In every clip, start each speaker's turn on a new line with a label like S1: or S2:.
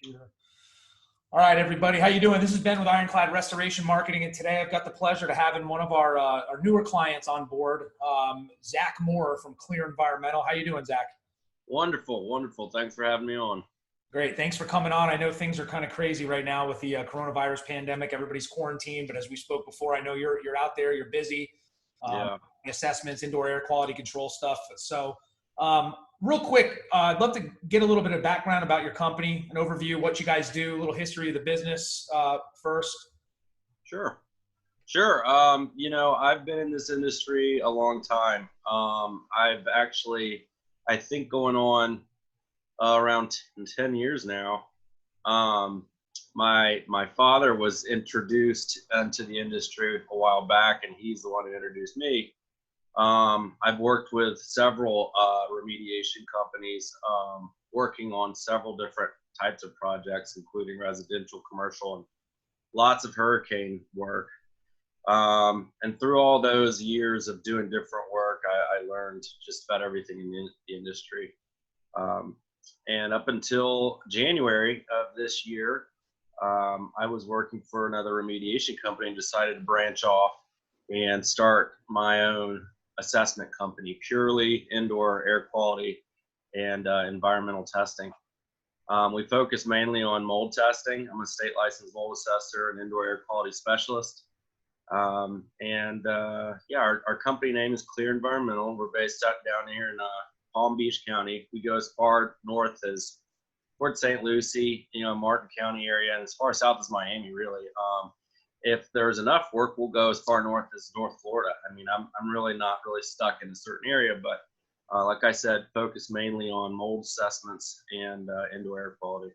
S1: All right, everybody, how you doing? This is Ben with Ironclad Restoration Marketing, and today I've got the pleasure to having one of our newer clients on board, Zach Moore from Clear Environmental. How you doing, Zach?
S2: Wonderful, wonderful. Thanks for having me on.
S1: Great, thanks for coming on. I know things are kind of crazy right now with the coronavirus pandemic. Everybody's quarantined, but as we spoke before, I know you're out there, you're busy.
S2: Yeah.
S1: Assessments, indoor air quality control stuff. So, real quick, I'd love to get a little bit of background about your company, an overview, what you guys do, a little history of the business first.
S2: Sure. Sure. I've been in this industry a long time. I've actually, I think going on around 10 years now. My father was introduced into the industry a while back, and he's the one who introduced me. I've worked with several remediation companies, working on several different types of projects, including residential, commercial, and lots of hurricane work. And through all those years of doing different work, I learned just about everything in the industry. And up until January of this year, I was working for another remediation company and decided to branch off and start my own assessment company, purely indoor air quality and environmental testing. We focus mainly on mold testing. I'm a state licensed mold assessor and indoor air quality specialist. Our company name is Clear Environmental. We're based out down here in Palm Beach County. We go as far north as Port St. Lucie, Martin County area, and as far south as Miami, really. If there's enough work, we'll go as far north as North Florida. I mean, I'm really not really stuck in a certain area, but like I said, focus mainly on mold assessments and indoor air quality.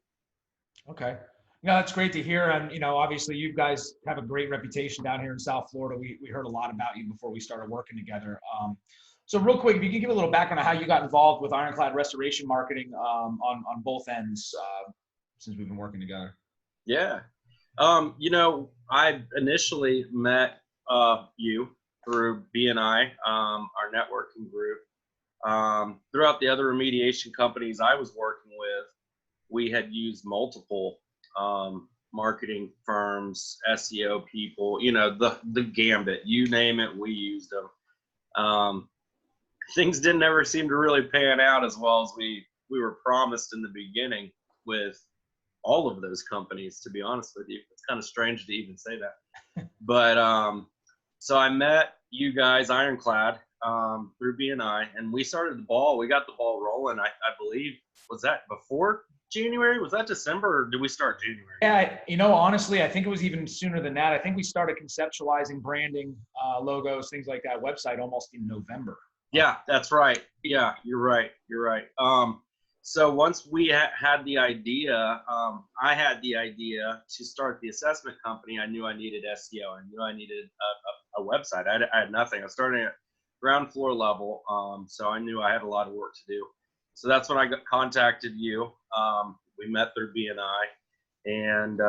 S1: Okay. That's great to hear. And, obviously you guys have a great reputation down here in South Florida. We heard a lot about you before we started working together. So real quick, if you could give a little background on how you got involved with Ironclad Restoration Marketing on both ends since we've been working together.
S2: Yeah. I initially met you through BNI, our networking group. Throughout the other remediation companies I was working with, we had used multiple marketing firms, SEO people, the gambit, you name it, we used them. Things didn't ever seem to really pan out as well as we were promised in the beginning with all of those companies, to be honest with you. It's kind of strange to even say that. But so I met you guys, Ironclad, through BNI, and we got the ball rolling. I believe, was that before January? Was that December, or did we start January?
S1: Yeah, honestly, I think it was even sooner than that. I think we started conceptualizing branding, logos, things like that, website almost in November.
S2: Yeah, that's right. Yeah, you're right. So once we had the idea, I had the idea to start the assessment company. I knew I needed SEO. I knew I needed a website. I had nothing. I was starting at ground floor level, so I knew I had a lot of work to do. So that's when I contacted you. We met through BNI, and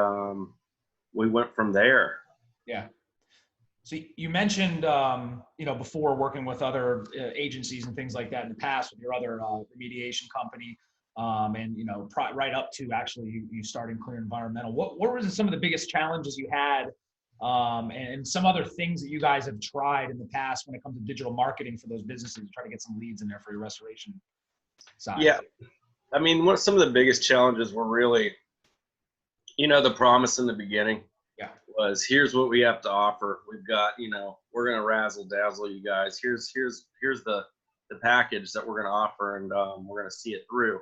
S2: we went from there.
S1: Yeah. So you mentioned, before working with other agencies and things like that in the past with your other remediation company, and right up to actually you starting Clear Environmental. What were some of the biggest challenges you had, and some other things that you guys have tried in the past when it comes to digital marketing for those businesses to try to get some leads in there for your restoration side?
S2: Yeah, I mean, some of the biggest challenges were really, the promise in the beginning.
S1: Yeah.
S2: Was here's what we have to offer. We've got, we're gonna razzle dazzle you guys. Here's the package that we're gonna offer, and we're gonna see it through.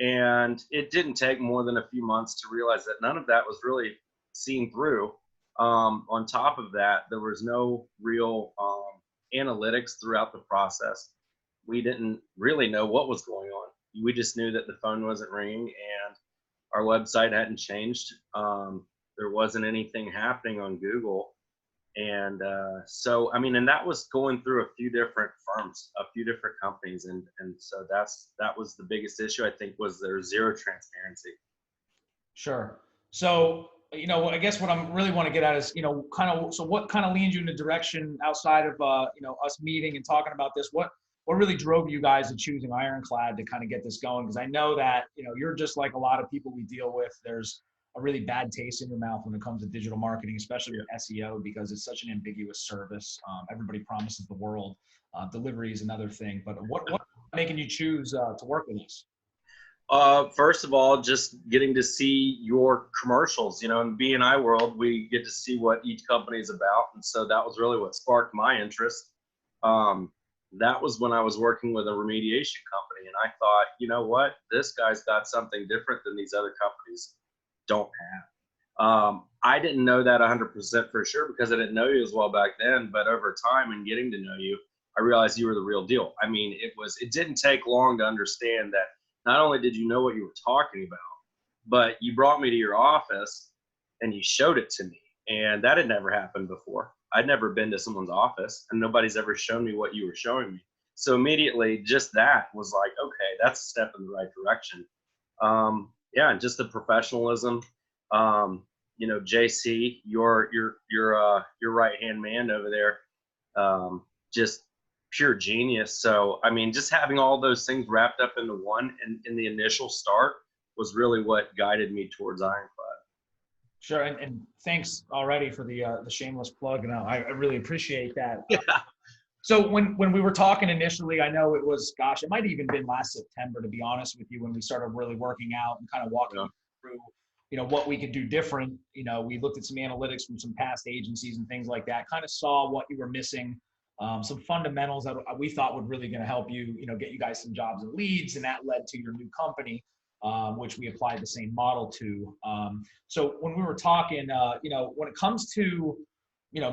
S2: And it didn't take more than a few months to realize that none of that was really seen through. On top of that, there was no real analytics throughout the process. We didn't really know what was going on. We just knew that the phone wasn't ringing and our website hadn't changed. There wasn't anything happening on Google. And and that was going through a few different firms, a few different companies. And so that was the biggest issue, I think, was there zero transparency.
S1: Sure. So, I guess what I really want to get at is, so what kind of leads you in the direction outside of, us meeting and talking about this? what really drove you guys to choosing Ironclad to kind of get this going? Because I know that, you're just like a lot of people we deal with. There's a really bad taste in your mouth when it comes to digital marketing, especially with SEO, because it's such an ambiguous service. Everybody promises the world. Delivery is another thing. But what making you choose to work with us?
S2: First of all, just getting to see your commercials. In B&I world, we get to see what each company is about, and so that was really what sparked my interest. That was when I was working with a remediation company, and I thought, you know what, this guy's got something different than these other companies don't have. I didn't know that 100% for sure because I didn't know you as well back then, but over time and getting to know you, I realized you were the real deal. I mean, it didn't take long to understand that not only did you know what you were talking about, but you brought me to your office and you showed it to me. And that had never happened before. I'd never been to someone's office and nobody's ever shown me what you were showing me. So immediately just that was like, okay, that's a step in the right direction. Yeah, and just the professionalism. JC, your right hand man over there, just pure genius. So I mean, just having all those things wrapped up into one and in the initial start was really what guided me towards Ironclad.
S1: Sure, and thanks already for the shameless plug, and I really appreciate that.
S2: Yeah.
S1: So when we were talking initially, I know it was, gosh, it might have even been last September, to be honest with you, when we started really working out and kind of walking through, what we could do different. We looked at some analytics from some past agencies and things like that, kind of saw what you were missing, some fundamentals that we thought would really going to help you, get you guys some jobs and leads, and that led to your new company, which we applied the same model to. So when we were talking, when it comes to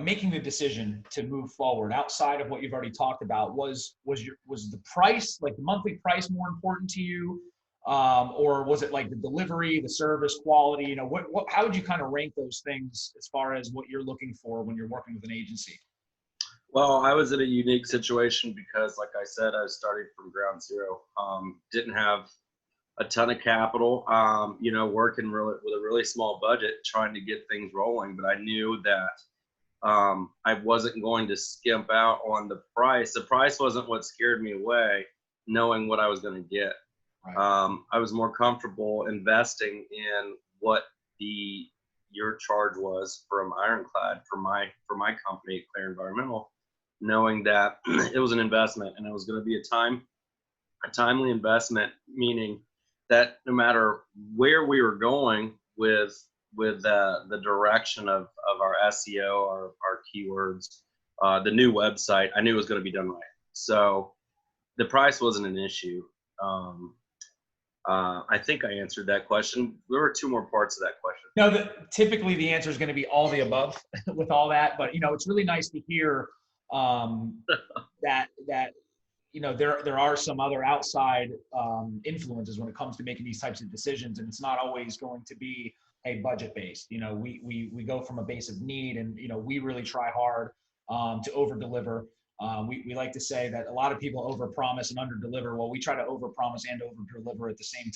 S1: making the decision to move forward outside of what you've already talked about, was the price, like the monthly price, more important to you, or was it like the delivery, the service quality? How would you kind of rank those things as far as what you're looking for when you're working with an agency?
S2: Well, I was in a unique situation because, like I said, I was starting from ground zero. Didn't have a ton of capital, working really with a really small budget, trying to get things rolling. But I knew that I wasn't going to skimp out on the price. The price wasn't what scared me away, knowing what I was going to get. Right. I was more comfortable investing in what your charge was from Ironclad for my company, Clear Environmental, knowing that it was an investment and it was going to be a timely investment, meaning that no matter where we were going with the direction of our SEO, our keywords, the new website, I knew it was going to be done right. So the price wasn't an issue. I think I answered that question. There were two more parts of that question.
S1: No, typically the answer is going to be all the above with all that, but it's really nice to hear that there are some other outside influences when it comes to making these types of decisions, and it's not always going to be budget based. We go from a base of need, and we really try hard to over deliver. We like to say that a lot of people over promise and under deliver. Well, we try to over promise and over deliver at the same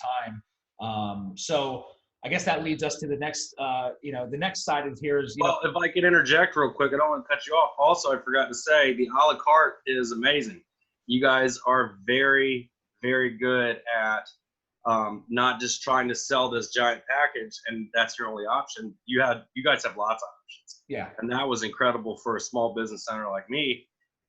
S1: time. So I guess that leads us to the next, the next side of here is,
S2: well, if I could interject real quick, I don't want to cut you off. Also, I forgot to say the a la carte is amazing. You guys are very, very good at not just trying to sell this giant package and that's your only option. You guys have lots of options.
S1: Yeah.
S2: And that was incredible for a small business owner like me,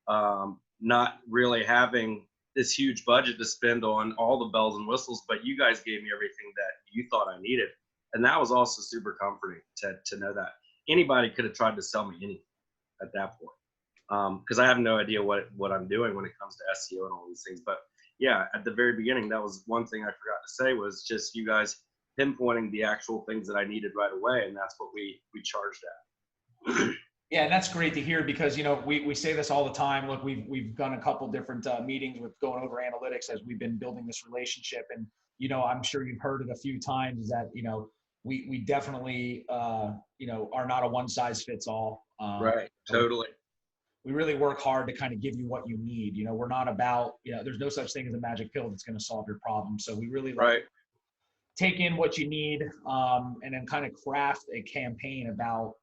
S2: not really having this huge budget to spend on all the bells and whistles, but you guys gave me everything that you thought I needed. And that was also super comforting to know that anybody could have tried to sell me anything at that point. Because I have no idea what I'm doing when it comes to SEO and all these things. But yeah, at the very beginning, that was one thing I forgot to say was just you guys pinpointing the actual things that I needed right away. And that's what we charged at.
S1: Yeah, and that's great to hear because, we say this all the time. Look, we've done a couple different meetings with going over analytics as we've been building this relationship. And, I'm sure you've heard it a few times is that, we definitely, are not a one size fits all.
S2: Right. Totally.
S1: We really work hard to kind of give you what you need. We're not about, there's no such thing as a magic pill that's going to solve your problem. So we really take in what you need and then kind of craft a campaign about,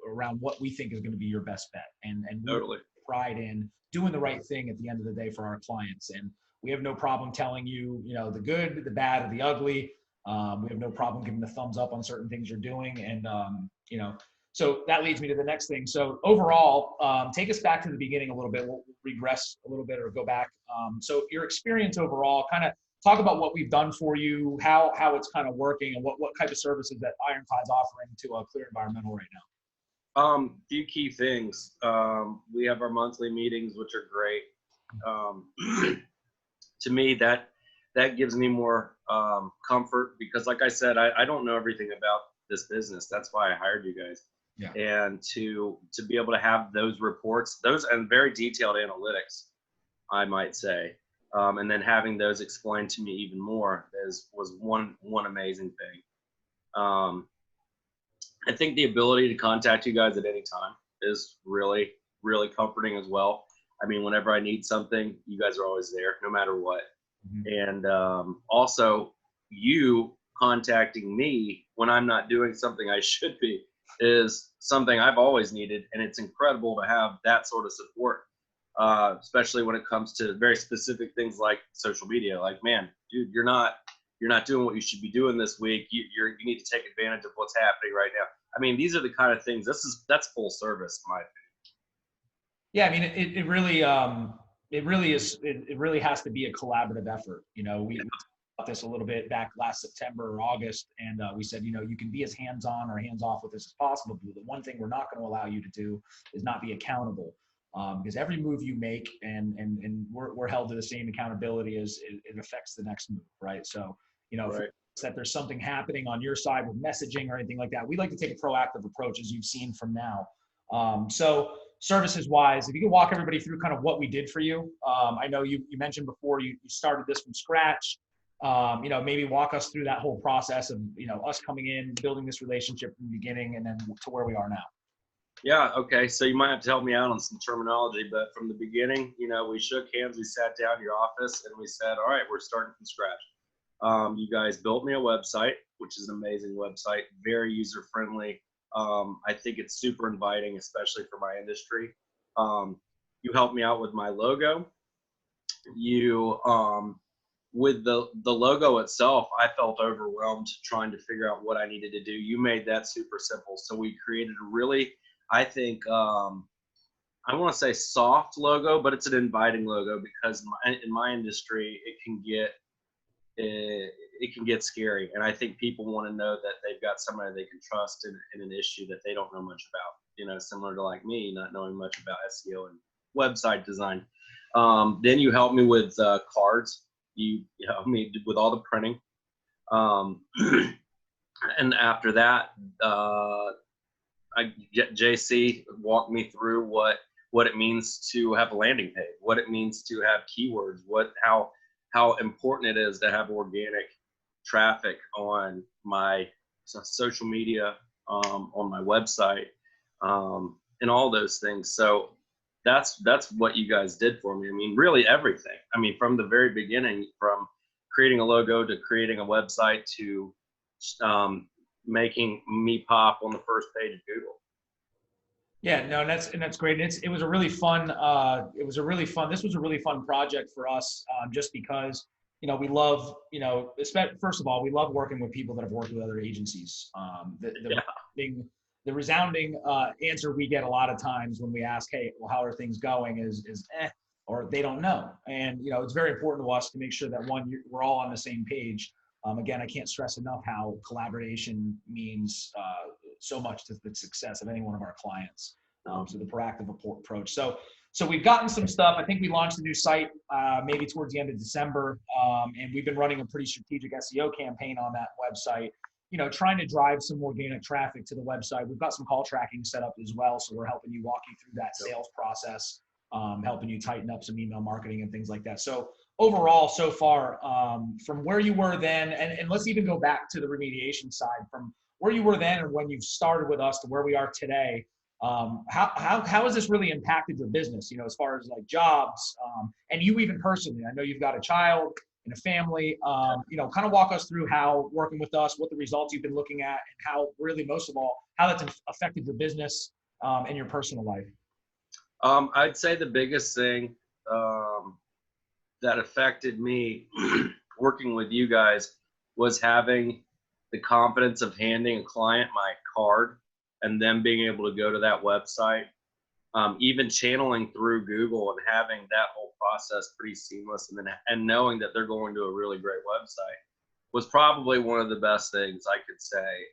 S1: around what we think is going to be your best bet. And
S2: totally.
S1: pride in doing the right thing at the end of the day for our clients. And we have no problem telling you, the good, the bad, and the ugly. We have no problem giving the thumbs up on certain things you're doing. And, so that leads me to the next thing. So overall, take us back to the beginning a little bit. We'll regress a little bit or go back. So your experience overall, kind of talk about what we've done for you, how it's kind of working, and what type of services that Ironclad's offering to Clear Environmental right now.
S2: Few key things. We have our monthly meetings, which are great. To me, that gives me more comfort because, like I said, I don't know everything about this business. That's why I hired you guys.
S1: Yeah.
S2: And to be able to have those reports, and very detailed analytics, I might say, and then having those explained to me even more was one amazing thing. I think the ability to contact you guys at any time is really, really comforting as well. I mean, whenever I need something, you guys are always there, no matter what. Mm-hmm. And also, you contacting me when I'm not doing something I should be is something I've always needed, and it's incredible to have that sort of support, especially when it comes to very specific things like social media. Like, man, dude, you're not doing what you should be doing this week. You need to take advantage of what's happening right now. I mean, these are the kind of things. That's full service, in my opinion.
S1: Yeah, I mean, it really is. It really has to be a collaborative effort. We talked about this a little bit back last September or August, and we said, you can be as hands-on or hands-off with this as possible. But the one thing we're not going to allow you to do is not be accountable, because every move you make, and we're held to the same accountability as it affects the next move, right? So,
S2: right.
S1: If that there's something happening on your side with messaging or anything like that, we like to take a proactive approach, as you've seen from now. So services wise, if you could walk everybody through kind of what we did for you. I know you mentioned before you started this from scratch. Maybe walk us through that whole process of, us coming in, building this relationship from the beginning and then to where we are now.
S2: Yeah. Okay. So you might have to help me out on some terminology, but from the beginning, we shook hands, we sat down in your office and we said, all right, we're starting from scratch. You guys built me a website, which is an amazing website, very user-friendly. I think it's super inviting, especially for my industry. You helped me out with my logo. You, with the logo itself, I felt overwhelmed trying to figure out what I needed to do. You made that super simple. So we created a really, I think, I want to say soft logo, but it's an inviting logo because in my industry, it can get scary. And I think people want to know that they've got somebody they can trust in an issue that they don't know much about, similar to like me, not knowing much about SEO and website design. Then you helped me with cards. You helped me with all the printing. And after that, JC walked me through what it means to have a landing page, what it means to have keywords, how important it is to have organic traffic on my social media, on my website, and all those things. So that's what you guys did for me. I mean, really everything. I mean, from the very beginning, from creating a logo to creating a website to making me pop on the first page of Google.
S1: Yeah, no, that's great. It was a really fun. This was a really fun project for us, just because we love, first of all, we love working with people that have worked with other agencies. The resounding answer we get a lot of times when we ask, hey, well, how are things going is or they don't know. And, it's very important to us to make sure that we're all on the same page. Again, I can't stress enough how collaboration means so much to the success of any one of our clients. So the proactive approach. So we've gotten some stuff. I think we launched a new site maybe towards the end of December, and we've been running a pretty strategic SEO campaign on that website, trying to drive some organic traffic to the website. We've got some call tracking set up as well, so we're helping you walk you through that sales process, helping you tighten up some email marketing and things like that. So overall, so far, from where you were then, and let's even go back to the remediation side, from where you were then and when you started with us to where we are today, how has this really impacted your business, as far as like jobs, and you even personally? I know you've got a child and a family, kind of walk us through how working with us, what the results you've been looking at, and how really, most of all, how that's affected your business and your personal life.
S2: I'd say the biggest thing that affected me working with you guys was having the confidence of handing a client my card and them being able to go to that website, even channeling through Google and having that whole process pretty seamless, and knowing that they're going to a really great website was probably one of the best things I could say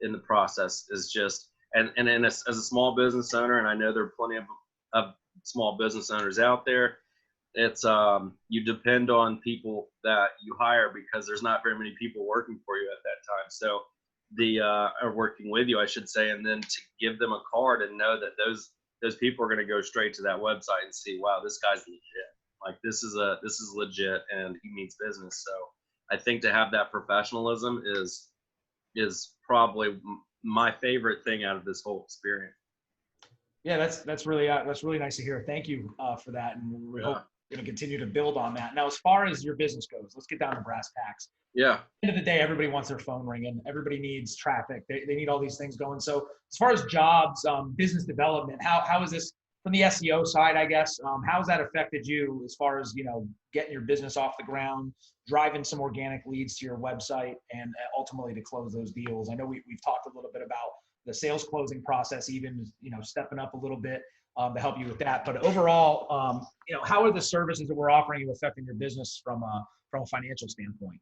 S2: in the process. Is just as a small business owner, and I know there are plenty of small business owners out there, it's you depend on people that you hire because there's not very many people working for you at that time. So or working with you, I should say, and then to give them a card and know that those people are going to go straight to that website and see, wow, this guy's legit. Like this is legit and he means business. So I think to have that professionalism is probably my favorite thing out of this whole experience.
S1: Yeah, that's really nice to hear. Thank you for that, and we hope you're going to continue to build on that. Now, as far as your business goes, let's get down to brass tacks.
S2: Yeah.
S1: At the end of the day, everybody wants their phone ringing. Everybody needs traffic. They need all these things going. So, as far as jobs, business development, how is this from the SEO side? I guess how has that affected you as far as getting your business off the ground, driving some organic leads to your website, and ultimately to close those deals? I know we've talked a little bit about the sales closing process, even stepping up a little bit to help you with that. But overall, how are the services that we're offering you affecting your business from a financial standpoint?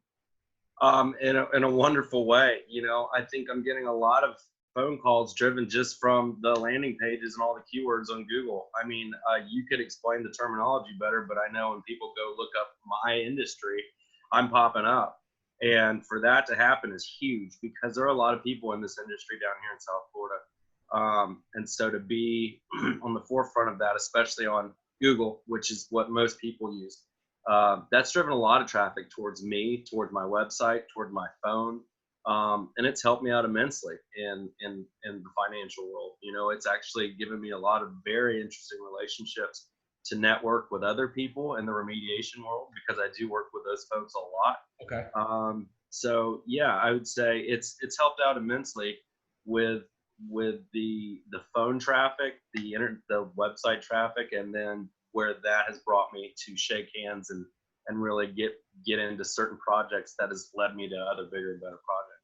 S2: In a wonderful way. I think I'm getting a lot of phone calls driven just from the landing pages and all the keywords on Google. I mean, you could explain the terminology better, but I know when people go look up my industry, I'm popping up. And for that to happen is huge because there are a lot of people in this industry down here in South Florida. And so to be on the forefront of that, especially on Google, which is what most people use, that's driven a lot of traffic towards me, towards my website, toward my phone. And it's helped me out immensely in the financial world. It's actually given me a lot of very interesting relationships to network with other people in the remediation world because I do work with those folks a lot.
S1: Okay.
S2: So yeah, I would say it's helped out immensely with the phone traffic, the website traffic, and then where that has brought me to shake hands and really get into certain projects that has led me to other bigger and better projects.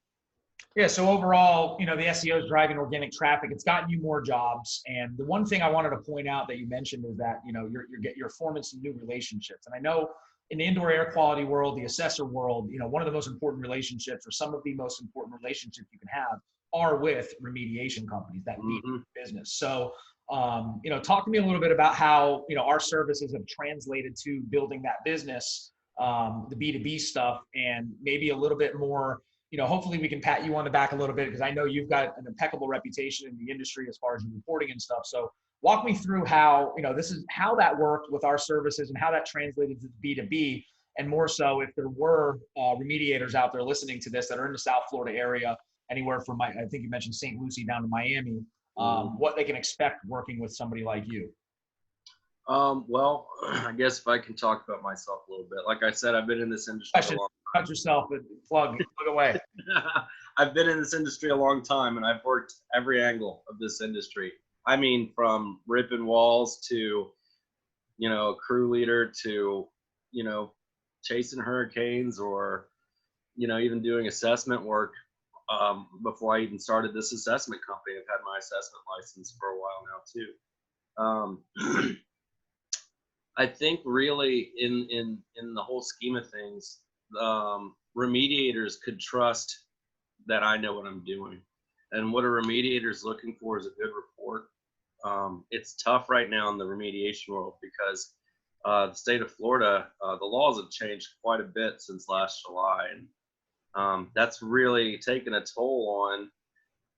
S1: Yeah. So overall, the SEO is driving organic traffic. It's gotten you more jobs. And the one thing I wanted to point out that you mentioned is that, you're forming some new relationships. And I know in the indoor air quality world, the assessor world, one of the most important relationships, or some of the most important relationships you can have, are with remediation companies that lead business. So, talk to me a little bit about how, our services have translated to building that business, the B2B stuff, and maybe a little bit more. Hopefully we can pat you on the back a little bit because I know you've got an impeccable reputation in the industry as far as your reporting and stuff. So walk me through how, this is how that worked with our services and how that translated to B2B. And more so, if there were remediators out there listening to this that are in the South Florida area, anywhere from I think you mentioned St. Lucie down to Miami, what they can expect working with somebody like you.
S2: Well, I guess if I can talk about myself a little bit, like I said, I've been in this industry a long time.
S1: Cut yourself and plug away.
S2: I've been in this industry a long time, and I've worked every angle of this industry. I mean, from ripping walls to, a crew leader to, chasing hurricanes or, even doing assessment work. Before I even started this assessment company, I've had my assessment license for a while now too. I think really in the whole scheme of things, remediators could trust that I know what I'm doing. And what a remediator is looking for is a good report. It's tough right now in the remediation world because the state of Florida, the laws have changed quite a bit since last July. And that's really taken a toll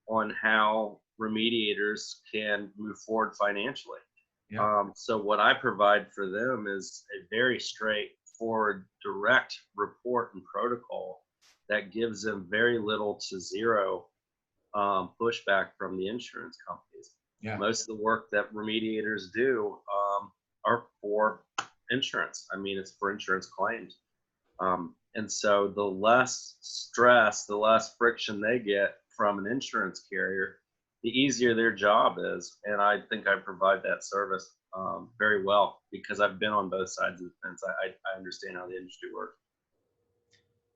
S2: on how remediators can move forward financially. Yeah. So what I provide for them is a very straightforward, direct report and protocol that gives them very little to zero pushback from the insurance companies. Yeah. Most of the work that remediators do are for insurance. I mean, it's for insurance claims. And so the less stress, the less friction they get from an insurance carrier, the easier their job is. And I think I provide that service very well because I've been on both sides of the fence. I understand how the industry works.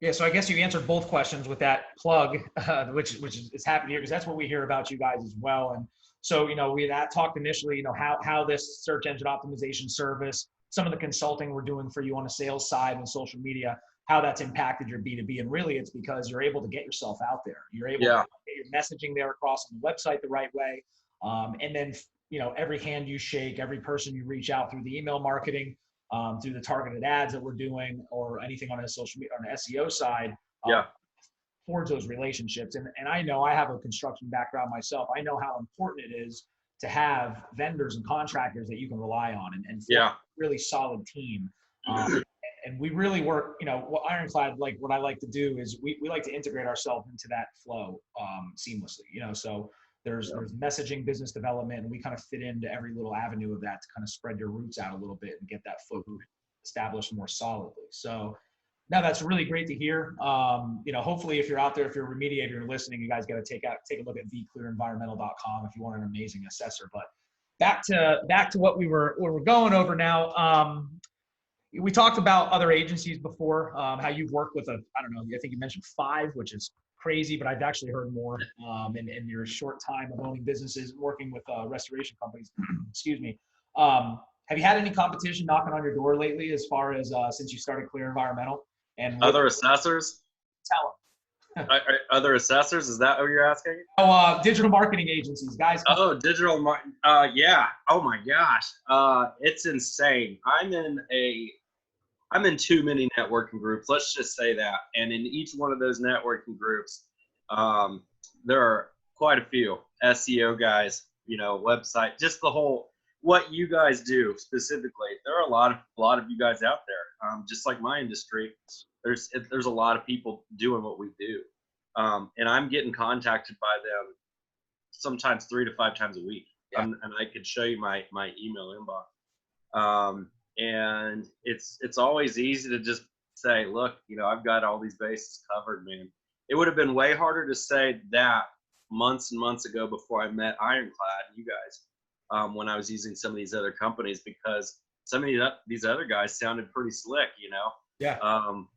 S1: Yeah, so I guess you answered both questions with that plug, which is happening here because that's what we hear about you guys as well. And so, we had talked initially, how this search engine optimization service, some of the consulting we're doing for you on the sales side and social media, how that's impacted your B2B. And really, it's because you're able to get yourself out there. You're able
S2: Yeah.
S1: to get your messaging there across on the website the right way, and then every hand you shake, every person you reach out through the email marketing, through the targeted ads that we're doing, or anything on a social media, on the SEO side,
S2: Yeah.
S1: forge those relationships. And I know I have a construction background myself. I know how important it is to have vendors and contractors that you can rely on and form a really solid team. And we really work, what Ironclad, like what I like to do is we like to integrate ourselves into that flow seamlessly, so there's messaging, business development, and we kind of fit into every little avenue of that to kind of spread your roots out a little bit and get that foot established more solidly. So now that's really great to hear. Hopefully if you're out there, if you're a remediator, you're listening, you guys got to take a look at vclearenvironmental.com if you want an amazing assessor. But back to what we're going over now. We talked about other agencies before, how you've worked with I don't know, I think you mentioned 5, which is crazy, but I've actually heard more in your short time of owning businesses, working with restoration companies. Excuse me. Have you had any competition knocking on your door lately as far as since you started Clear Environmental? And
S2: Other assessors?
S1: Tell them.
S2: Other assessors? Is that what you're asking?
S1: Oh, digital marketing agencies, guys.
S2: Oh, digital marketing. Yeah. Oh my gosh. It's insane. I'm in too many networking groups. Let's just say that. And in each one of those networking groups, there are quite a few SEO guys, website, just the whole, what you guys do specifically. There are a lot of you guys out there. Just like my industry, there's a lot of people doing what we do. And I'm getting contacted by them sometimes 3 to 5 times a week. Yeah. And I could show you my email inbox. And it's always easy to just say, look, I've got all these bases covered, man. It would have been way harder to say that months and months ago before I met Ironclad, you guys, when I was using some of these other companies, because some of these other guys sounded pretty slick,
S1: Yeah.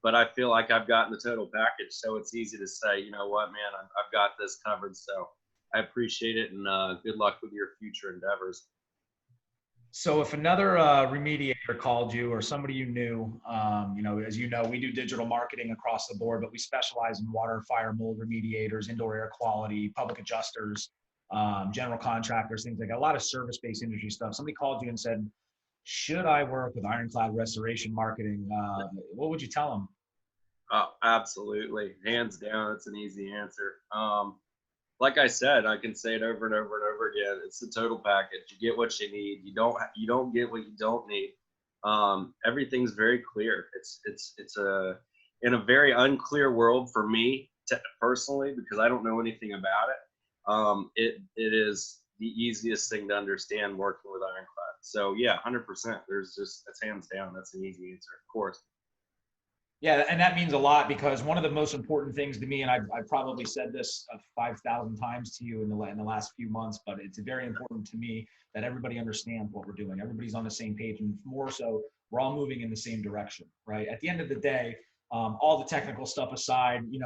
S2: But I feel like I've gotten the total package, so it's easy to say, you know what, man, I've got this covered. So I appreciate it, and good luck with your future endeavors.
S1: So if another remediator called you or somebody you knew, as you know, we do digital marketing across the board, but we specialize in water, fire, mold remediators, indoor air quality, public adjusters, general contractors, things like that. A lot of service-based industry stuff. Somebody called you and said, should I work with Ironclad Restoration Marketing? What would you tell them?
S2: Oh, absolutely. Hands down, it's an easy answer. Like I said, I can say it over and over and over again. It's the total package. You get what you need. You don't get what you don't need. Everything's very clear. It's in a very unclear world for me personally, because I don't know anything about it. It is the easiest thing to understand working with Ironclad. So yeah, 100%. That's hands down. That's an easy answer, of course.
S1: Yeah, and that means a lot, because one of the most important things to me, and I've probably said this 5,000 times to you in the last few months, but it's very important to me that everybody understands what we're doing. Everybody's on the same page, and more so, we're all moving in the same direction, right? At the end of the day, all the technical stuff aside, you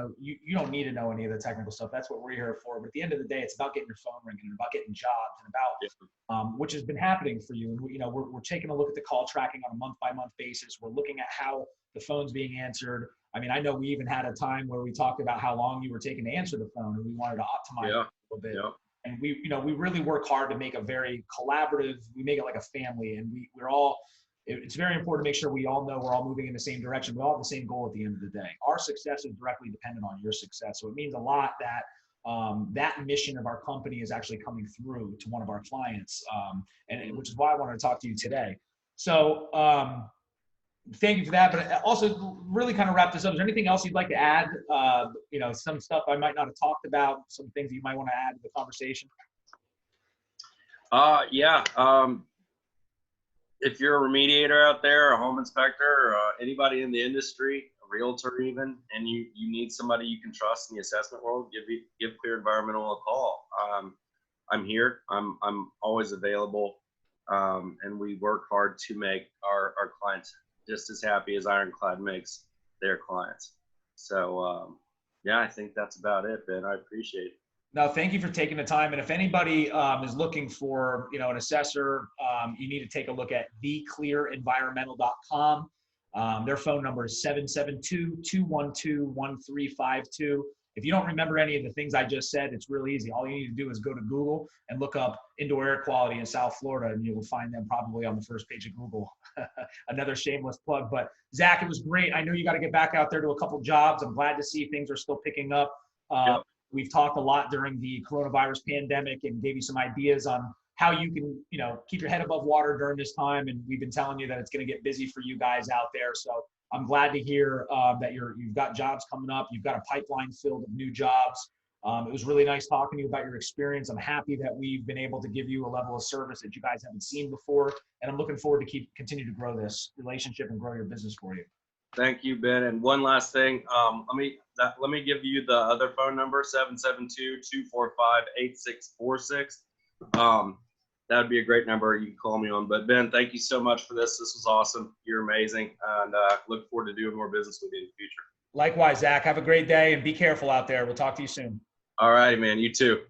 S1: don't need to know any of the technical stuff. That's what we're here for. But at the end of the day, it's about getting your phone ringing and about getting jobs and about which has been happening for you. And we're taking a look at the call tracking on a month-by-month basis. We're looking at how the phone's being answered. I mean, I know we even had a time where we talked about how long you were taking to answer the phone, and we wanted to optimize it a little bit. Yeah. And we really work hard to make a very collaborative. We make it like a family, and we're all. It's very important to make sure we all know we're all moving in the same direction. We all have the same goal at the end of the day. Our success is directly dependent on your success. So it means a lot that that mission of our company is actually coming through to one of our clients, and which is why I wanted to talk to you today. So thank you for that. But also, really kind of wrap this up. Is there anything else you'd like to add? Some stuff I might not have talked about, some things that you might want to add to the conversation.
S2: Yeah. If you're a remediator out there, a home inspector, or anybody in the industry, a realtor even, and you need somebody you can trust in the assessment world, give Clear Environmental a call. I'm here. I'm always available, and we work hard to make our clients just as happy as Ironclad makes their clients. So yeah, I think that's about it, Ben. I appreciate it.
S1: No, thank you for taking the time. And if anybody is looking for, an assessor, you need to take a look at theclearenvironmental.com. Their phone number is 772-212-1352. If you don't remember any of the things I just said, it's really easy. All you need to do is go to Google and look up indoor air quality in South Florida, and you will find them probably on the first page of Google. Another shameless plug. But Zach, it was great. I know you got to get back out there to a couple jobs. I'm glad to see things are still picking up.
S2: Yep.
S1: We've talked a lot during the coronavirus pandemic and gave you some ideas on how you can, keep your head above water during this time. And we've been telling you that it's going to get busy for you guys out there. So I'm glad to hear that you've got jobs coming up. You've got a pipeline filled of new jobs. It was really nice talking to you about your experience. I'm happy that we've been able to give you a level of service that you guys haven't seen before. And I'm looking forward to continue to grow this relationship and grow your business for you.
S2: Thank you, Ben. And one last thing, let me give you the other phone number, 772-245-8646. That would be a great number you can call me on. But Ben, thank you so much for this. This was awesome. You're amazing, and look forward to doing more business with you in the future.
S1: Likewise, Zach. Have a great day and be careful out there. We'll talk to you soon.
S2: All right, man. You too.